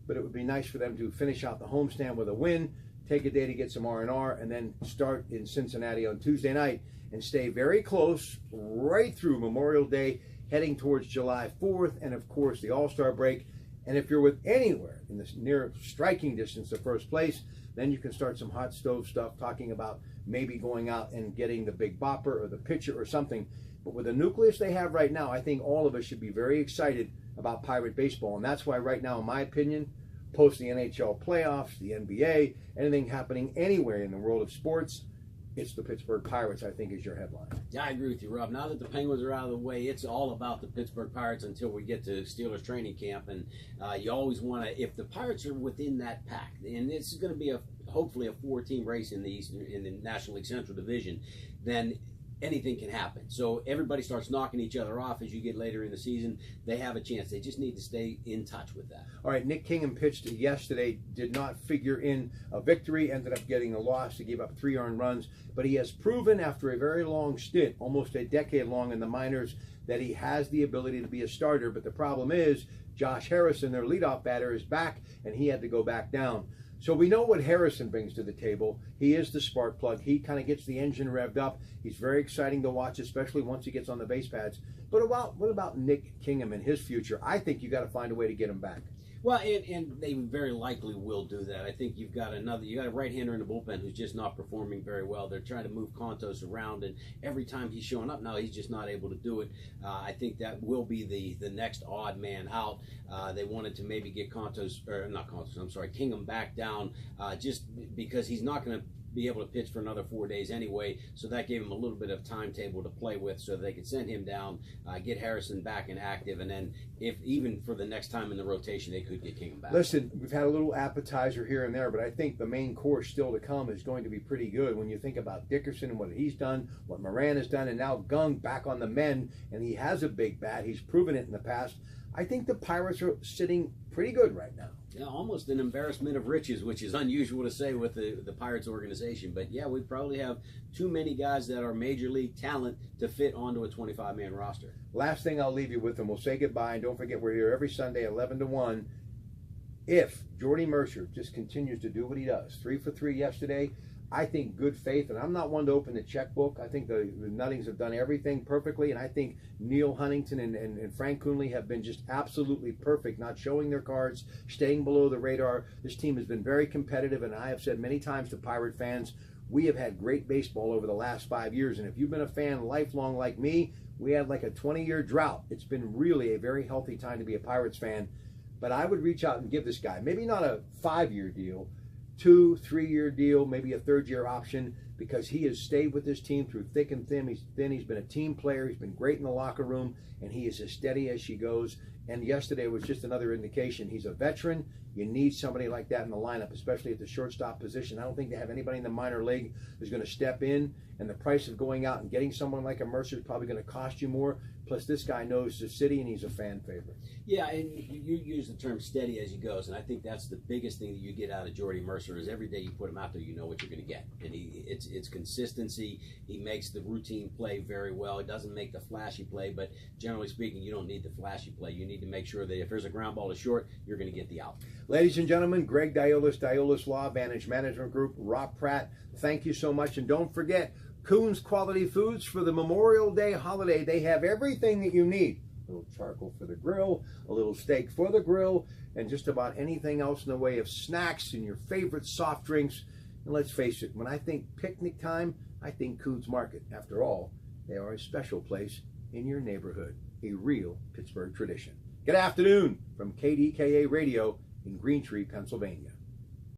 but it would be nice for them to finish out the homestand with a win, take a day to get some R&R, and then start in Cincinnati on Tuesday night and stay very close right through Memorial Day, heading towards July 4th, and of course the All-Star break. And if you're with anywhere in this near striking distance of first place, then you can start some hot stove stuff, talking about maybe going out and getting the big bopper or the pitcher or something. But with the nucleus they have right now, I think all of us should be very excited about Pirate baseball. And that's why right now, in my opinion, post the NHL playoffs, the NBA, anything happening anywhere in the world of sports, it's the Pittsburgh Pirates, I think, is your headline. Yeah, I agree with you, Rob. Now that the Penguins are out of the way, it's all about the Pittsburgh Pirates until we get to Steelers training camp. And you always want to, if the Pirates are within that pack, and this is going to be hopefully a 4-team race in the National League Central Division, then anything can happen. So everybody starts knocking each other off as you get later in the season. They have a chance. They just need to stay in touch with that. All right, Nick Kingham pitched yesterday, did not figure in a victory, ended up getting a loss. He gave up 3 earned runs, but he has proven after a very long stint, almost a decade long in the minors, that he has the ability to be a starter. But the problem is Josh Harrison, their leadoff batter, is back, and he had to go back down. So we know what Harrison brings to the table. He is the spark plug. He kind of gets the engine revved up. He's very exciting to watch, especially once he gets on the base pads. But what about Nick Kingham and his future? I think you got to find a way to get him back. Well, and they very likely will do that. I think you got a right-hander in the bullpen who's just not performing very well. They're trying to move Contos around, and every time he's showing up now, he's just not able to do it. I think that will be the next odd man out. They wanted to maybe get Kingham back down just because he's not going to be able to pitch for another 4 days anyway, so that gave him a little bit of timetable to play with so they could send him down, get Harrison back and active, and then if even for the next time in the rotation, they could get Kingham back. Listen, we've had a little appetizer here and there, but I think the main course still to come is going to be pretty good when you think about Dickerson and what he's done, what Moran has done, and now Gung back on the mend, and he has a big bat. He's proven it in the past. I think the Pirates are sitting pretty good right now. Yeah, almost an embarrassment of riches, which is unusual to say with the Pirates organization. But yeah, we probably have too many guys that are major league talent to fit onto a 25-man roster. Last thing I'll leave you with, and we'll say goodbye, and don't forget we're here every Sunday 11 to 1. If Jordy Mercer just continues to do what he does, 3 for 3 yesterday, I think good faith, and I'm not one to open the checkbook. I think the Nuttings have done everything perfectly, and I think Neil Huntington and Frank Coonley have been just absolutely perfect, not showing their cards, staying below the radar. This team has been very competitive, and I have said many times to Pirate fans, we have had great baseball over the last 5 years, and if you've been a fan lifelong like me, we had like a 20-year drought. It's been really a very healthy time to be a Pirates fan, but I would reach out and give this guy, maybe not a 5-year deal, 2-3-year deal, maybe a 3rd-year option, because he has stayed with this team through thick and thin. He's been a team player. He's been great in the locker room, and he is as steady as she goes. And yesterday was just another indication. He's a veteran. You need somebody like that in the lineup, especially at the shortstop position. I don't think they have anybody in the minor league who's going to step in, and the price of going out and getting someone like a Mercer is probably going to cost you more. Plus, this guy knows the city, and he's a fan favorite. Yeah, and you use the term steady as he goes, and I think that's the biggest thing that you get out of Jordy Mercer is every day you put him out there, you know what you're going to get. And it's consistency. He makes the routine play very well. He doesn't make the flashy play, but generally speaking, you don't need the flashy play. You need to make sure that if there's a ground ball to short, you're going to get the out. Ladies and gentlemen, Greg Diolis Law Vantage Management Group, Rob Pratt, thank you so much. And don't forget, Coons Quality Foods for the Memorial Day holiday. They have everything that you need. A little charcoal for the grill, a little steak for the grill, and just about anything else in the way of snacks and your favorite soft drinks. And let's face it, when I think picnic time, I think Coons Market. After all, they are a special place in your neighborhood, a real Pittsburgh tradition. Good afternoon from KDKA Radio in Green Tree, Pennsylvania.